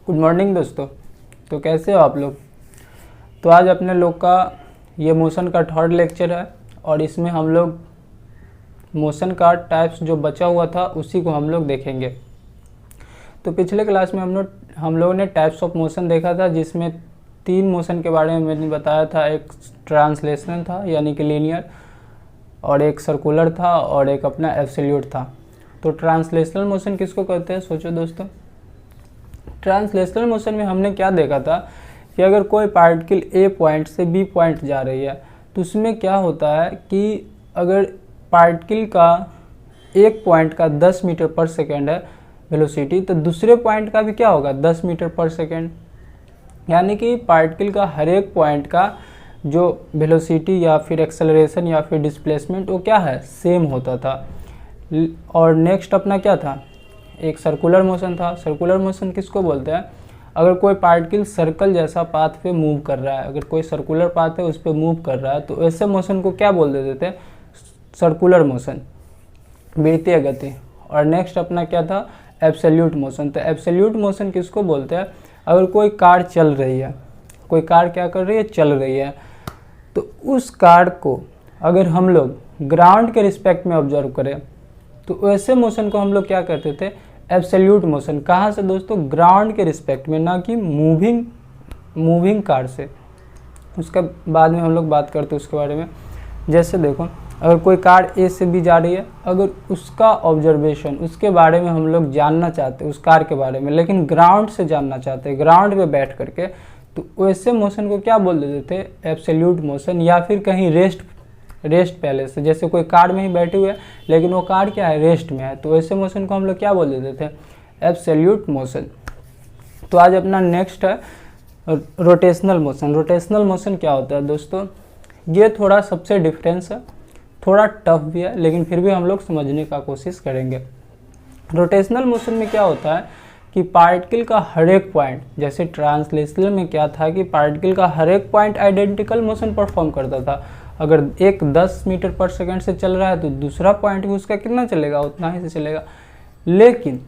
Good morning दोस्तों। तो कैसे हो आप लोग। तो आज अपने लोग का ये मोशन का थर्ड लेक्चर है और इसमें हम लोग मोशन का टाइप्स जो बचा हुआ था उसी को हम लोग देखेंगे। तो पिछले क्लास में हम लोगों ने टाइप्स ऑफ मोशन देखा था, जिसमें 3 मोशन के बारे में मैंने बताया था। एक ट्रांसलेशनल था यानी कि लीनियर, और एक सर्कुलर था, और एक अपना एब्सोल्यूट था। तो ट्रांसलेशनल मोशन किसको कहते हैं, सोचो दोस्तों। ट्रांसलेशनल मोशन में हमने क्या देखा था कि अगर कोई पार्टिकल ए पॉइंट से बी पॉइंट जा रही है तो उसमें क्या होता है कि अगर पार्टिकल का एक पॉइंट का 10 मीटर पर सेकेंड है वेलोसिटी, तो दूसरे पॉइंट का भी क्या होगा 10 मीटर पर सेकेंड। यानी कि पार्टिकल का हर एक पॉइंट का जो वेलोसिटी या फिर एक्सेलरेशन या फिर डिस्प्लेसमेंट वो क्या है, सेम होता था। और नेक्स्ट अपना क्या था, एक सर्कुलर मोशन था। सर्कुलर मोशन किसको बोलते हैं, अगर कोई पार्टिकल सर्कल जैसा पाथ पे मूव कर रहा है, अगर कोई सर्कुलर पाथ है उस पर मूव कर रहा है, तो ऐसे मोशन को क्या बोल देते थे, सर्कुलर मोशन, वृत्तीय गति। और नेक्स्ट अपना क्या था, एब्सोल्यूट मोशन। तो एब्सोल्यूट मोशन किसको बोलते हैं, अगर कोई कार चल रही है, कोई कार क्या कर रही है, चल रही है, तो उस कार को अगर हम लोग ग्राउंड के रिस्पेक्ट में ऑब्जर्व करें तो वैसे मोशन को हम लोग क्या कहते थे, एब्सोल्यूट मोशन। कहाँ से दोस्तों, ग्राउंड के रिस्पेक्ट में, ना कि मूविंग कार से। उसका बाद में हम लोग बात करते हैं उसके बारे में। जैसे देखो, अगर कोई कार ए से बी जा रही है, अगर उसका ऑब्जर्वेशन, उसके बारे में हम लोग जानना चाहते हैं, उस कार के बारे में, लेकिन ग्राउंड से जानना चाहते हैं, ग्राउंड पे बैठ करके, तो वैसे मोशन को क्या बोल देते थे, एब्सोल्यूट मोशन। या फिर कहीं रेस्ट पहले से, जैसे कोई कार में ही बैठे हुए हैं लेकिन वो कार क्या है, रेस्ट में है, तो ऐसे मोशन को हम लोग क्या बोल देते थे, एब्सोल्यूट मोशन। तो आज अपना नेक्स्ट है रोटेशनल मोशन। रोटेशनल मोशन क्या होता है दोस्तों, ये थोड़ा सबसे डिफरेंस है, थोड़ा टफ भी है, लेकिन फिर भी हम लोग समझने का कोशिश करेंगे। रोटेशनल मोशन में क्या होता है कि पार्टिकल का हर एक पॉइंट, जैसे ट्रांसलेशनल में क्या था कि पार्टिकल का हर एक पॉइंट आइडेंटिकल मोशन परफॉर्म करता था। अगर एक 10 मीटर पर सेकंड से चल रहा है तो दूसरा पॉइंट भी उसका कितना चलेगा, उतना ही से चलेगा। लेकिन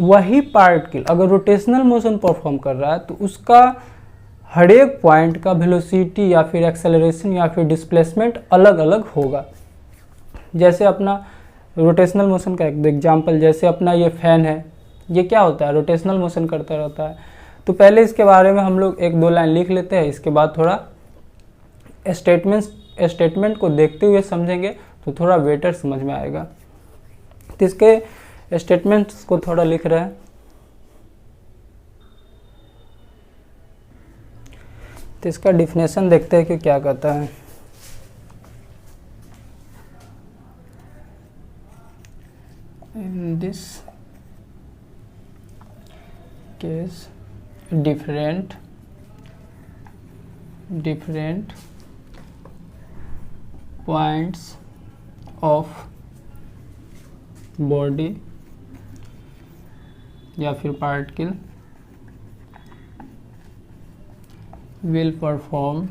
वही पार्टिकल अगर रोटेशनल मोशन परफॉर्म कर रहा है तो उसका हर एक पॉइंट का वेलोसिटी या फिर एक्सेलरेशन या फिर डिस्प्लेसमेंट अलग अलग होगा। जैसे अपना रोटेशनल मोशन का एक एग्जाम्पल, जैसे अपना ये फैन है, ये क्या होता है, रोटेशनल मोशन करता रहता है। तो पहले इसके बारे में हम लोग 1-2 लाइन लिख लेते हैं, इसके बाद थोड़ा स्टेटमेंट को देखते हुए समझेंगे तो थोड़ा बेटर समझ में आएगा। तो इसके स्टेटमेंट्स को थोड़ा लिख रहे हैं। तो इसका डिफिनेशन देखते हैं कि क्या कहता है। In this case different points of body या फिर particle will perform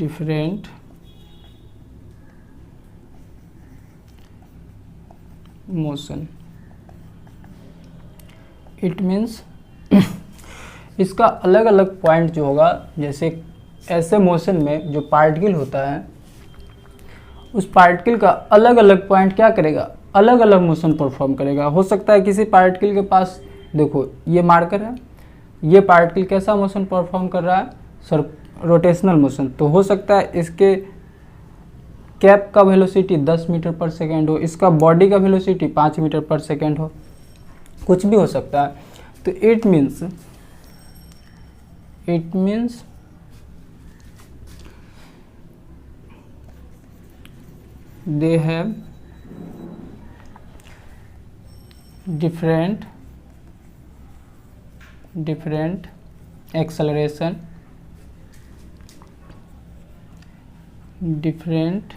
different motion. It means इसका अलग अलग पॉइंट जो होगा, जैसे ऐसे मोशन में जो पार्टिकल होता है उस पार्टिकल का अलग अलग पॉइंट क्या करेगा, अलग अलग मोशन परफॉर्म करेगा। हो सकता है किसी पार्टिकल के पास, देखो ये मार्कर है, ये पार्टिकल कैसा मोशन परफॉर्म कर रहा है, रोटेशनल मोशन। तो हो सकता है इसके कैप का वेलोसिटी 10 मीटर पर सेकेंड हो, इसका बॉडी का वेलोसिटी 5 मीटर पर सेकेंड हो, कुछ भी हो सकता है। तो it means they have different acceleration, different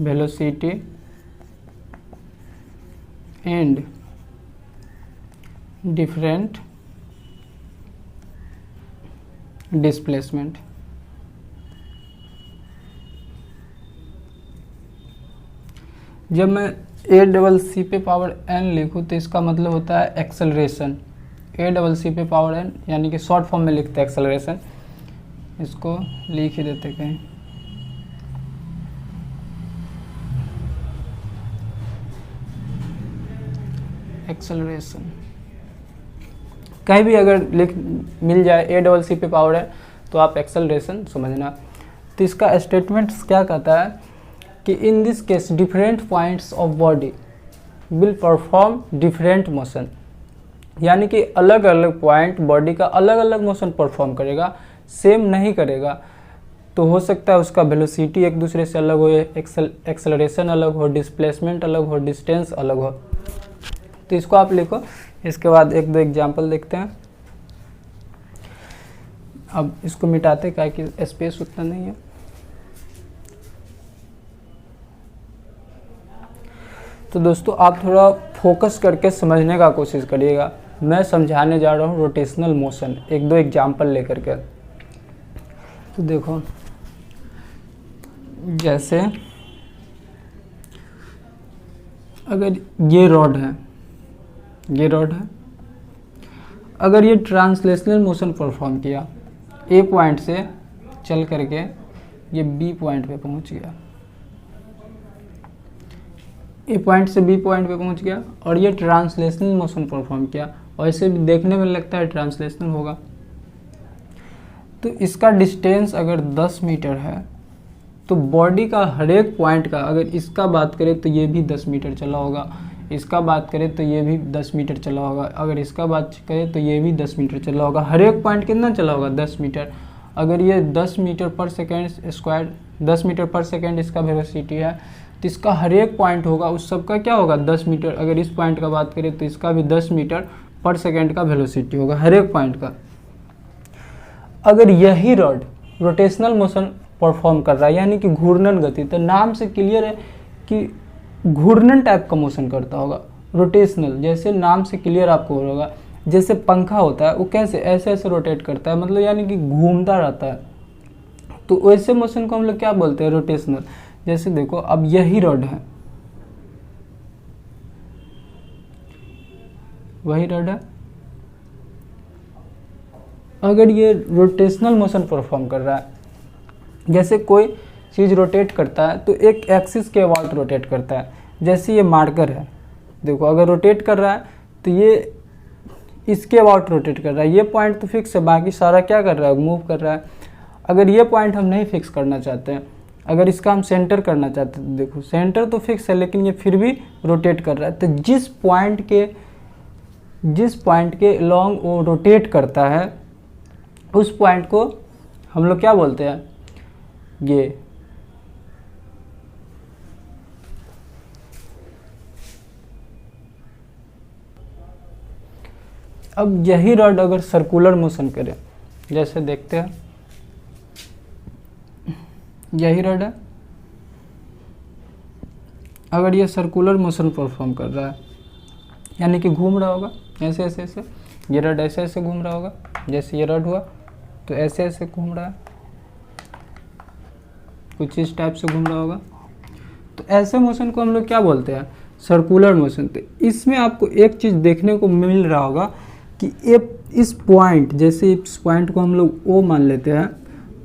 velocity and different displacement। जब मैं A+C पे पावर n लिखूँ तो इसका मतलब होता है एक्सेलरेशन। A+C पे पावर n यानी कि शॉर्ट फॉर्म में लिखते हैं एक्सेलरेशन। इसको लिख ही देते कहीं। एक्सेलरेशन कहीं भी अगर लिख मिल जाए A+C पे पावर है तो आप एक्सेलरेशन समझना। तो इसका स्टेटमेंट्स क्या कहता है कि in this case different points of body will perform different motion, यानी कि अलग अलग पॉइंट बॉडी का अलग अलग मोशन परफॉर्म करेगा, सेम नहीं करेगा। तो हो सकता है उसका वेलोसिटी एक दूसरे से अलग हो, एक्सेलरेशन अलग हो, डिस्प्लेसमेंट अलग हो, डिस्टेंस अलग हो। तो इसको आप लिखो। इसके बाद एक दो एग्जाम्पल देखते हैं। अब इसको मिटाते क्या कि स्पेस उतना नहीं है। तो दोस्तों आप थोड़ा फोकस करके समझने का कोशिश करिएगा। मैं समझाने जा रहा हूँ रोटेशनल मोशन, एक दो एग्जाम्पल लेकर के। तो देखो, जैसे अगर ये रॉड है, अगर ये ट्रांसलेशनल मोशन परफॉर्म किया, ए पॉइंट से चल करके ये बी पॉइंट पे पहुंच गया, ए पॉइंट से बी पॉइंट पे पहुंच गया और ये ट्रांसलेशनल मोशन परफॉर्म किया, और इसे भी देखने में लगता है ट्रांसलेशनल होगा। तो इसका डिस्टेंस अगर 10 मीटर है तो बॉडी का हर एक पॉइंट का, अगर इसका बात करें तो ये भी 10 मीटर चला होगा, इसका बात करें तो ये भी 10 मीटर चला होगा, अगर इसका बात करें तो ये भी 10 मीटर चला होगा। हर एक पॉइंट कितना चला होगा? 10 मीटर। अगर ये 10 मीटर पर सेकेंड स्क्वायर, 10 मीटर पर सेकेंड इसका वेलोसिटी है, तो इसका हर एक पॉइंट होगा उस सब का क्या होगा? 10 मीटर। अगर इस पॉइंट का बात करें तो इसका भी 10 मीटर पर सेकेंड का वेलोसिटी होगा हर एक पॉइंट का। अगर यही रॉड रोटेशनल मोशन परफॉर्म कर रहा है, यानी कि घूर्णन गति, तो नाम से क्लियर है कि घूर्णन टाइप का मोशन करता होगा। रोटेशनल जैसे नाम से क्लियर आपको होगा, जैसे पंखा होता है वो कैसे ऐसे ऐसे रोटेट करता है, मतलब यानी कि घूमता रहता है, तो वैसे मोशन को हम लोग क्या बोलते हैं? रोटेशनल। जैसे देखो, अब यही रॉड है, वही रॉड है, अगर ये रोटेशनल मोशन परफॉर्म कर रहा है, जैसे कोई चीज़ रोटेट करता है तो एक एक्सिस के अबाउट रोटेट करता है। जैसे ये मार्कर है, देखो अगर रोटेट कर रहा है तो ये इसके अबाउट रोटेट कर रहा है। ये पॉइंट तो फिक्स है, बाकी सारा क्या कर रहा है? मूव कर रहा है। अगर ये पॉइंट हम नहीं फिक्स करना चाहते हैं, अगर इसका हम सेंटर करना चाहते हैं, तो देखो सेंटर तो फिक्स है लेकिन ये फिर भी रोटेट कर रहा है। तो जिस पॉइंट के लॉन्ग वो रोटेट करता है, उस पॉइंट को हम लोग क्या बोलते हैं? ये अब यही रॉड अगर सर्कुलर मोशन करे, जैसे देखते हैं यही रॉड है, अगर ये सर्कुलर मोशन परफॉर्म कर रहा है, यानी कि घूम रहा होगा ऐसे ऐसे ऐसे, ये रॉड ऐसे ऐसे घूम रहा होगा, जैसे ये रॉड हुआ तो ऐसे ऐसे घूम रहा है, कुछ इस टाइप से घूम रहा होगा। तो ऐसे मोशन को हम लोग क्या बोलते हैं? Circular motion. तो इसमें आपको एक चीज़ देखने को मिल रहा होगा कि इस पॉइंट, जैसे इस पॉइंट को हम लोग ओ मान लेते हैं,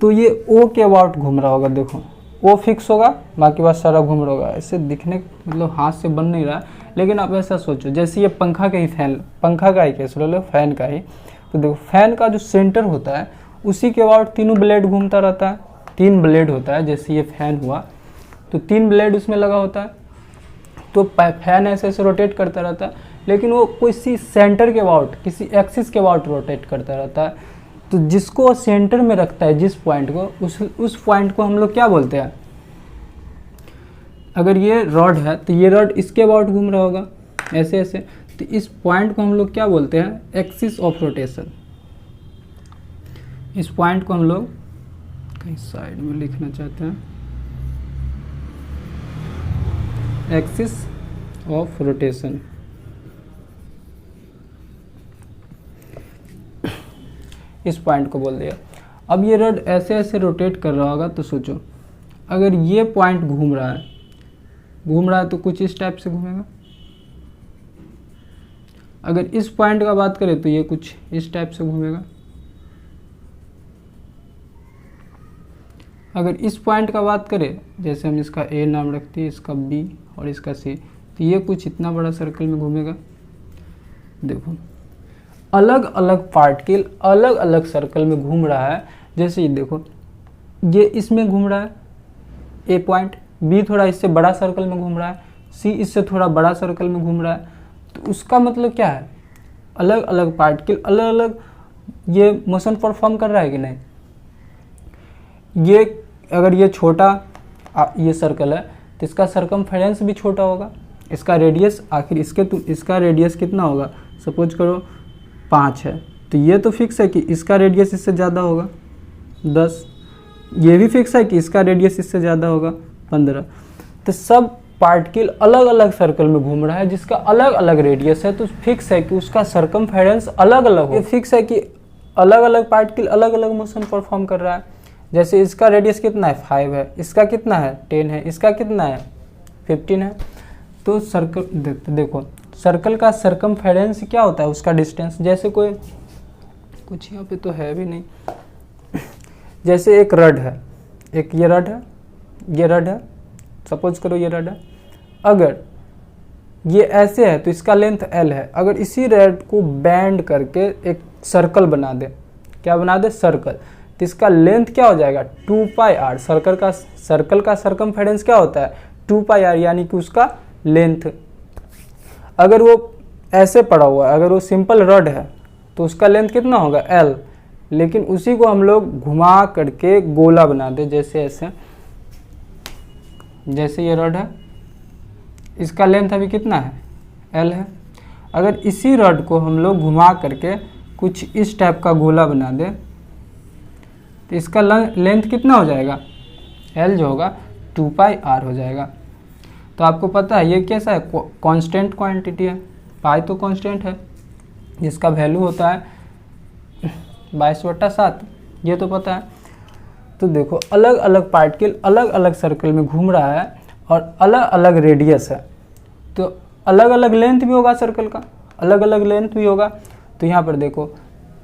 तो ये ओ के अबाउट घूम रहा होगा। देखो ओ फिक्स होगा, बाकी बात सारा घूम रहा होगा। ऐसे दिखने मतलब हाथ से बन नहीं रहा है, लेकिन आप ऐसा सोचो जैसे ये पंखा का ही केस लो, फैन का ही। तो देखो फैन का जो सेंटर होता है उसी के अबाउट तीनों ब्लेड घूमता रहता है। 3 ब्लेड होता है, जैसे ये फैन हुआ तो 3 ब्लेड उसमें लगा होता है, तो फैन ऐसे ऐसे रोटेट करता रहता है, लेकिन वो किसी सेंटर के अबाउट, किसी एक्सिस के अबाउट रोटेट करता रहता है। तो जिसको सेंटर में रखता है, जिस पॉइंट को, उस पॉइंट को हम लोग क्या बोलते हैं? अगर ये रॉड है तो ये रॉड इसके अबाउट घूम रहा होगा ऐसे ऐसे, तो इस पॉइंट को हम लोग क्या बोलते हैं? Axis of rotation. इस पॉइंट को हम लोग कहीं साइड में लिखना चाहते हैं, एक्सिस ऑफ रोटेशन। इस पॉइंट को बोल दिया। अब ये रॉड ऐसे ऐसे रोटेट कर रहा होगा, तो सोचो अगर ये पॉइंट घूम रहा है, घूम रहा है तो कुछ इस टाइप से घूमेगा। अगर इस पॉइंट का बात करें तो ये कुछ इस टाइप से घूमेगा। अगर इस पॉइंट का बात करें, जैसे हम इसका ए नाम रखते हैं, इसका बी और इसका सी, तो ये कुछ इतना बड़ा सर्कल में घूमेगा। देखो अलग अलग पार्टिकल अलग अलग सर्कल में घूम रहा है। जैसे ये देखो, ये इसमें घूम रहा है ए पॉइंट, बी थोड़ा इससे बड़ा सर्कल में घूम रहा है, सी इससे थोड़ा बड़ा सर्कल में घूम रहा है। तो उसका मतलब क्या है, अलग अलग पार्टिकल अलग अलग ये मोशन परफॉर्म कर रहा है कि नहीं। ये अगर ये छोटा ये सर्कल है तो इसका सरकमफेरेंस भी छोटा होगा, इसका रेडियस आखिर इसका रेडियस कितना होगा, सपोज करो 5 है, तो ये तो फिक्स है कि इसका रेडियस इससे ज़्यादा होगा 10, ये भी फिक्स है कि इसका रेडियस इससे ज़्यादा होगा 15। तो सब पार्टिकल अलग अलग सर्कल में घूम रहा है जिसका अलग अलग रेडियस है, तो फिक्स है कि उसका सरकमफेरेंस अलग अलग हो। ये फिक्स है कि अलग अलग पार्टिकल अलग अलग मोशन परफॉर्म कर रहा है। जैसे इसका रेडियस कितना है 5 है, इसका कितना है 10 है, इसका कितना है 15 है। तो सर्कल देखो सर्कल का सरकमफेरेंस क्या होता है, उसका डिस्टेंस। जैसे कोई कुछ यहाँ पे तो है भी नहीं, जैसे एक रड है, एक ये रड है, ये रड है, सपोज करो ये रड है। अगर ये ऐसे है तो इसका लेंथ L है। अगर इसी रड को बैंड करके एक सर्कल बना दे, क्या बना दे, सर्कल, तो इसका लेंथ क्या हो जाएगा 2πr। सर्कल का सरकमफेरेंस क्या होता है 2πr, यानी कि उसका लेंथ। अगर वो ऐसे पड़ा हुआ है, अगर वो सिंपल रड है तो उसका लेंथ कितना होगा L, लेकिन उसी को हम लोग घुमा करके गोला बना दे, जैसे ऐसे, जैसे ये रड है, इसका लेंथ अभी कितना है L है। अगर इसी रड को हम लोग घुमा करके कुछ इस टाइप का गोला बना दे तो इसका लेंथ कितना हो जाएगा, L जो होगा 2πr हो जाएगा। तो आपको पता है ये कैसा है, कांस्टेंट क्वांटिटी है, पाई तो कांस्टेंट है जिसका वैल्यू होता है 22/7, ये तो पता है। तो देखो अलग अलग पार्टिकल अलग अलग सर्कल में घूम रहा है और अलग अलग रेडियस है, तो अलग अलग लेंथ भी होगा सर्कल का, अलग अलग लेंथ भी होगा। तो यहाँ पर देखो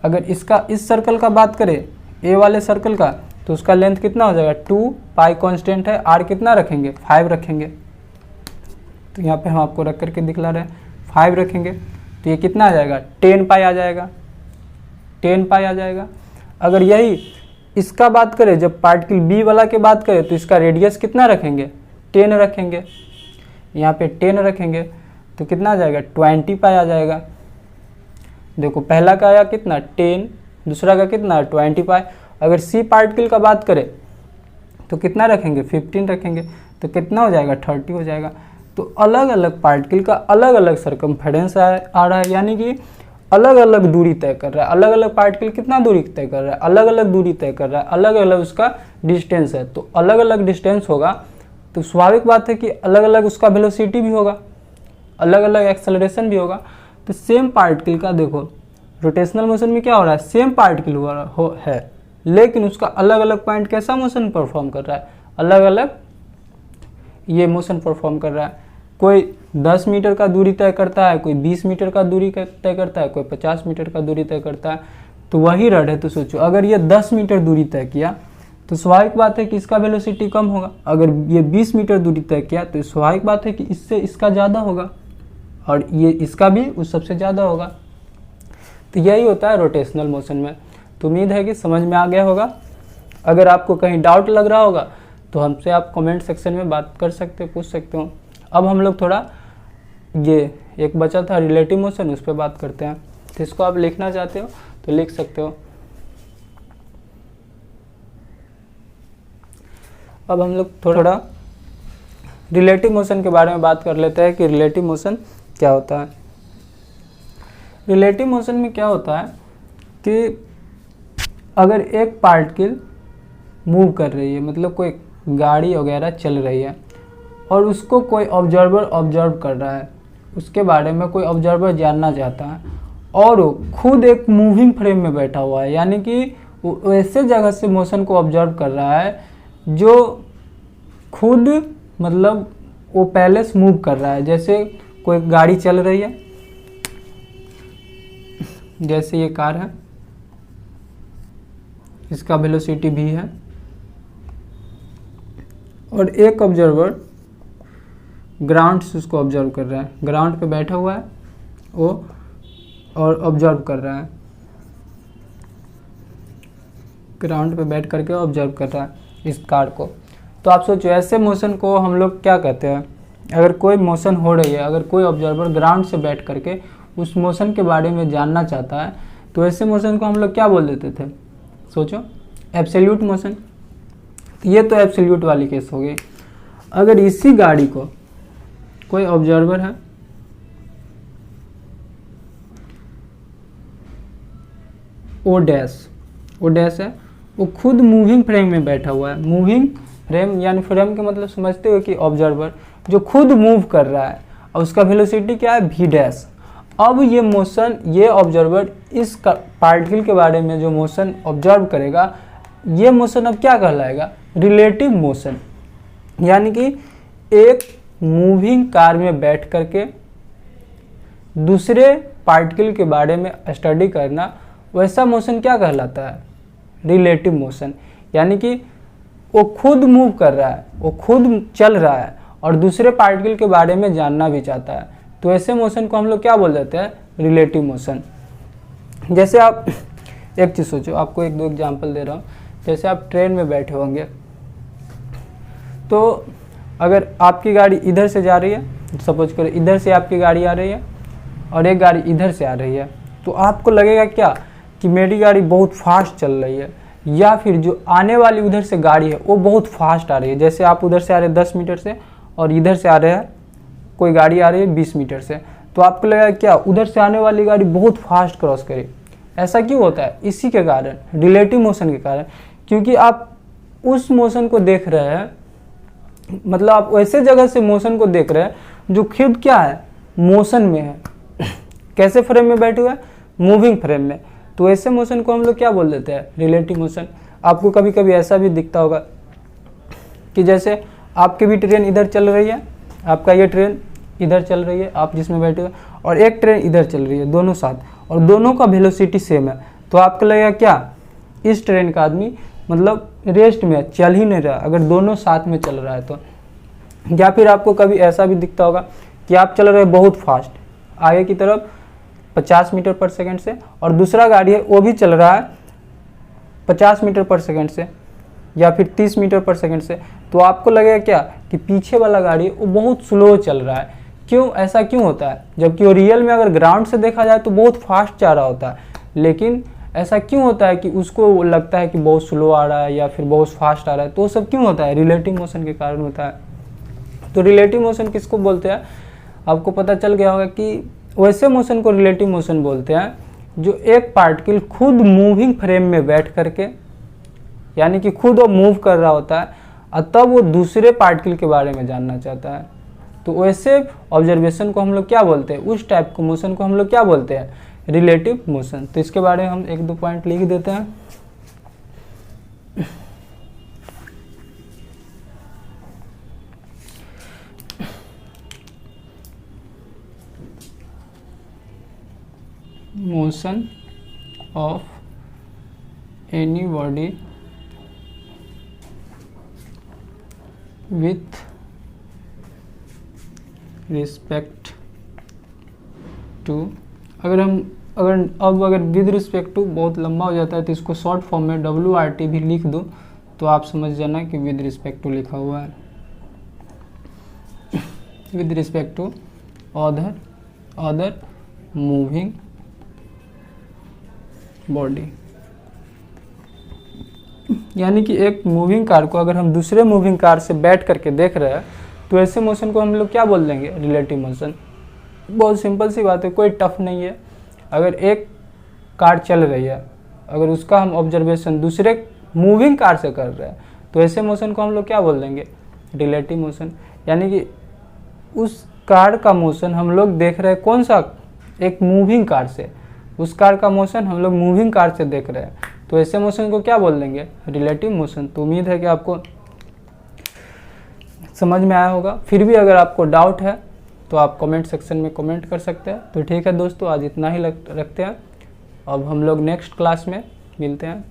अगर इसका इस सर्कल का बात करें, ए वाले सर्कल का, तो उसका लेंथ कितना हो जाएगा 2 पाई कांस्टेंट है, आर कितना रखेंगे 5 रखेंगे। तो यहाँ पे हम आपको रख करके दिखला रहे हैं 5 रखेंगे, तो ये कितना आ जाएगा 10 पाई आ जाएगा, 10 पाई आ जाएगा। अगर यही इसका बात करें, जब पार्टिकल बी वाला के बात करें, तो इसका रेडियस कितना रखेंगे 10 रखेंगे, यहाँ पे 10 रखेंगे, तो कितना आ जाएगा 20 पाई आ जाएगा। देखो पहला का आया कितना 10, दूसरा का कितना 20 पाई। अगर सी पार्टिकल का बात करें तो कितना रखेंगे 15 रखेंगे, तो कितना हो जाएगा 30 हो जाएगा। तो अलग अलग पार्टिकल का अलग अलग सरकमफेरेंस आ रहा है, यानी कि अलग अलग दूरी तय कर रहा है। अलग अलग पार्टिकल कितना दूरी तय कर रहा है, अलग अलग दूरी तय कर रहा है, अलग अलग उसका डिस्टेंस है। तो अलग अलग डिस्टेंस होगा तो स्वाभाविक बात है कि अलग अलग उसका वेलोसिटी भी होगा, अलग अलग एक्सेलरेशन भी होगा। तो सेम पार्टिकल का देखो रोटेशनल मोशन में क्या हो रहा है, सेम पार्टिकल है लेकिन उसका अलग अलग पॉइंट कैसा मोशन परफॉर्म कर रहा है, अलग अलग ये मोशन परफॉर्म कर रहा है। कोई 10 मीटर का दूरी तय करता है, कोई 20 मीटर का दूरी तय करता है, कोई 50 मीटर का दूरी तय करता है। तो वही रड है, तो सोचो अगर ये 10 मीटर दूरी तय किया तो स्वाभाविक बात है कि इसका वेलोसिटी कम होगा। अगर ये 20 मीटर दूरी तय किया तो स्वाभाविक बात है कि इससे इसका ज़्यादा होगा और ये इसका भी उस सबसे ज़्यादा होगा। तो यही होता है रोटेशनल मोशन में। तो उम्मीद है कि समझ में आ गया होगा। अगर आपको कहीं डाउट लग रहा होगा तो हमसे आप कमेंट सेक्शन में बात कर सकते हो, पूछ सकते हो। अब हम लोग थोड़ा ये एक बचा था रिलेटिव मोशन, उस पर बात करते हैं। तो इसको आप लिखना चाहते हो तो लिख सकते हो। अब हम लोग थोड़ा रिलेटिव मोशन के बारे में बात कर लेते हैं कि रिलेटिव मोशन क्या होता है। रिलेटिव मोशन में क्या होता है कि अगर एक पार्टिकल मूव कर रही है, मतलब कोई गाड़ी वगैरह चल रही है और उसको कोई ऑब्जर्वर ऑब्जर्व कर रहा है, उसके बारे में कोई ऑब्जर्वर जानना चाहता है और वो खुद एक मूविंग फ्रेम में बैठा हुआ है, यानी कि वो ऐसे जगह से मोशन को ऑब्जर्व कर रहा है जो खुद मतलब वो पहले से मूव कर रहा है। जैसे कोई गाड़ी चल रही है, जैसे ये कार है, इसका वेलोसिटी v है, और एक ऑब्जर्वर ग्राउंड से उसको ऑब्जर्व कर रहा है, ग्राउंड पे बैठा हुआ है वो और ऑब्जर्व कर रहा है, ग्राउंड पे बैठ करके ऑब्जर्व कर रहा है इस कार को। तो आप सोचो ऐसे मोशन को हम लोग क्या कहते हैं। अगर कोई मोशन हो रही है, अगर कोई ऑब्जर्वर ग्राउंड से बैठ करके उस मोशन के बारे में जानना चाहता है, तो ऐसे मोशन को हम लोग क्या बोल देते थे, सोचो, एब्सोल्यूट मोशन। ये तो एब्सोल्यूट वाली केस हो गई। अगर इसी गाड़ी को कोई ऑब्जर्वर है, ओ डैश है, वो खुद मूविंग फ्रेम में बैठा हुआ है। मूविंग फ्रेम यानी फ्रेम के मतलब समझते हो कि ऑब्जर्वर जो खुद मूव कर रहा है, और उसका वेलोसिटी क्या है, v डैश। अब ये मोशन, ये ऑब्जर्वर इस पार्टिकल के बारे में जो मोशन ऑब्जर्व करेगा, ये मोशन अब क्या कहलाएगा, रिलेटिव मोशन। यानी कि एक मूविंग कार में बैठ करके दूसरे पार्टिकल के बारे में स्टडी करना, वैसा मोशन क्या कहलाता है, रिलेटिव मोशन। यानी कि वो खुद मूव कर रहा है, वो खुद चल रहा है और दूसरे पार्टिकल के बारे में जानना भी चाहता है, तो ऐसे मोशन को हम लोग क्या बोल देते हैं, रिलेटिव मोशन। जैसे आप एक चीज़ सोचो, आपको एक दो एग्जांपल दे रहा हूँ। जैसे आप ट्रेन में बैठे होंगे, तो अगर आपकी गाड़ी इधर से जा रही है, सपोज करो इधर से आपकी गाड़ी आ रही है और एक गाड़ी इधर से आ रही है, तो आपको लगेगा क्या कि मेरी गाड़ी बहुत फास्ट चल रही है, या फिर जो आने वाली उधर से गाड़ी है वो बहुत फास्ट आ रही है। जैसे आप उधर से आ रहे हैं 10 मीटर से और इधर से आ रहे हैं कोई गाड़ी आ रही है 20 मीटर से, तो आपको लगेगा क्या उधर से आने वाली गाड़ी बहुत फास्ट क्रॉस करे। ऐसा क्यों होता है, इसी के कारण, रिलेटिव मोशन के कारण। क्योंकि आप उस मोशन को देख रहे हैं, मतलब आप वैसे जगह से मोशन को देख रहे हैं जो खुद क्या है, मोशन में है। कैसे फ्रेम में बैठे हुए हैं, मूविंग फ्रेम में। तो ऐसे मोशन को हम लोग क्या बोल देते हैं, रिलेटिव मोशन। आपको कभी कभी ऐसा भी दिखता होगा कि जैसे आपकी भी ट्रेन इधर चल रही है, आपका ये ट्रेन इधर चल रही है, आप जिसमें बैठे हुए, और एक ट्रेन इधर चल रही है, दोनों साथ, और दोनों का वेलोसिटी सेम है। तो आपको लगेगा क्या, इस ट्रेन का आदमी मतलब रेस्ट में है, चल ही नहीं रहा, अगर दोनों साथ में चल रहा है तो। या फिर आपको कभी ऐसा भी दिखता होगा कि आप चल रहे हैं बहुत फास्ट आगे की तरफ 50 मीटर पर सेकंड से, और दूसरा गाड़ी है वो भी चल रहा है 50 मीटर पर सेकंड से या फिर 30 मीटर पर सेकंड से, तो आपको लगेगा क्या कि पीछे वाला गाड़ी है वो बहुत स्लो चल रहा है। क्यों, ऐसा क्यों होता है, जबकि वो रियल में अगर ग्राउंड से देखा जाए तो बहुत फास्ट जा रहा होता है, लेकिन ऐसा क्यों होता है कि उसको लगता है कि बहुत स्लो आ रहा है या फिर बहुत फास्ट आ रहा है। तो सब क्यों होता है, रिलेटिव मोशन के कारण होता है। तो रिलेटिव मोशन किसको बोलते हैं, आपको पता चल गया होगा कि वैसे मोशन को रिलेटिव मोशन बोलते हैं जो एक पार्टिकल खुद मूविंग फ्रेम में बैठ करके, यानी कि खुद वो मूव कर रहा होता है और तब वो दूसरे पार्टिकल के बारे में जानना चाहता है। तो वैसे ऑब्जर्वेशन को हम लोग क्या बोलते हैं, उस टाइप को मोशन को हम लोग क्या बोलते हैं, रिलेटिव मोशन। तो इसके बारे में हम एक दो पॉइंट लिख देते हैं। Motion of any body with respect to, अगर विद रिस्पेक्ट टू बहुत लंबा हो जाता है तो इसको शॉर्ट फॉर्म में WRT भी लिख दूँ तो आप समझ जाना कि विद रिस्पेक्ट टू लिखा हुआ है। With respect to other moving body, यानी कि एक मूविंग कार को अगर हम दूसरे मूविंग कार से बैठ करके देख रहे हैं तो ऐसे मोशन को हम लोग क्या बोल देंगे, रिलेटिव मोशन। बहुत सिंपल सी बात है, कोई टफ नहीं है। अगर एक कार चल रही है, अगर उसका हम ऑब्जर्वेशन दूसरे मूविंग कार से कर रहे हैं तो ऐसे मोशन को हम लोग क्या बोल देंगे, रिलेटिव मोशन। यानी कि उस कार का मोशन हम लोग देख रहे हैं कौन सा, एक मूविंग कार से, उस कार का मोशन हम लोग मूविंग कार से देख रहे हैं, तो ऐसे मोशन को क्या बोल देंगे, रिलेटिव मोशन। तो उम्मीद है कि आपको समझ में आया होगा। फिर भी अगर आपको डाउट है तो आप कमेंट सेक्शन में कमेंट कर सकते हैं। तो ठीक है दोस्तों, आज इतना ही रखते हैं। अब हम लोग नेक्स्ट क्लास में मिलते हैं।